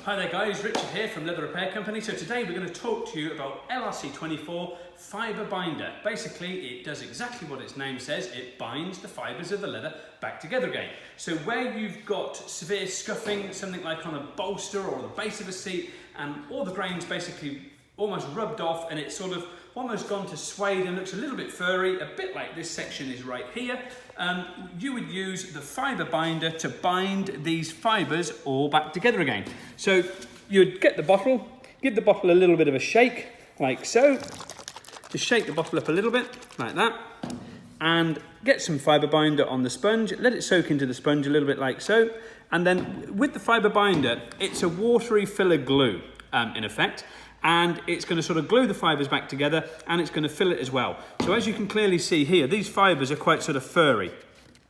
Hi there guys, Richard here from Leather Repair Company. So today we're going to talk to you about LRC 24 Fibre Binder. Basically it does exactly what its name says, it binds the fibres of the leather back together again. So where you've got severe scuffing, something like on a bolster or the base of a seat, and all the grain's basically almost rubbed off and it's sort of almost gone to suede and looks a little bit furry, a bit like this section is right here, you would use the fibre binder to bind these fibres all back together again. So you'd get the bottle, give the bottle a little bit of a shake, like so. Just shake the bottle up a little bit, like that, and get some fibre binder on the sponge, let it soak into the sponge a little bit like so, and then with the fibre binder, it's a watery filler glue, in effect, and it's going to sort of glue the fibres back together and it's going to fill it as well. So as you can clearly see here, these fibres are quite sort of furry.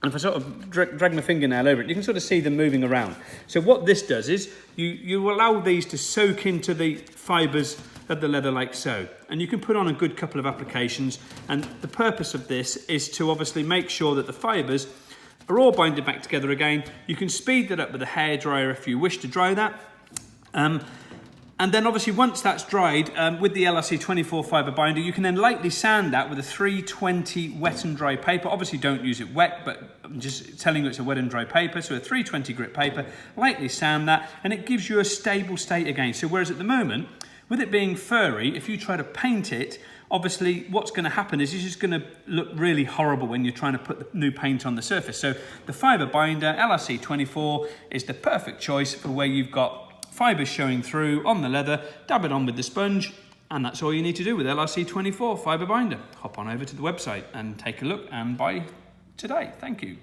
And if I sort of drag my fingernail over it, you can sort of see them moving around. So what this does is you allow these to soak into the fibres of the leather like so. And you can put on a good couple of applications. And the purpose of this is to obviously make sure that the fibres are all binded back together again. You can speed that up with a hairdryer if you wish to dry that. And then obviously once that's dried, with the LRC 24 fibre binder, you can then lightly sand that with a 320 wet and dry paper. Obviously don't use it wet, but I'm just telling you it's a wet and dry paper. So a 320 grit paper, lightly sand that, and it gives you a stable state again. So whereas at the moment, with it being furry, if you try to paint it, obviously what's going to happen is it's just going to look really horrible when you're trying to put the new paint on the surface. So the fibre binder, LRC 24, is the perfect choice for where you've got fibres showing through on the leather, dab it on with the sponge, and that's all you need to do with LRC 24 Fibre Binder. Hop on over to the website and take a look and buy today. Thank you.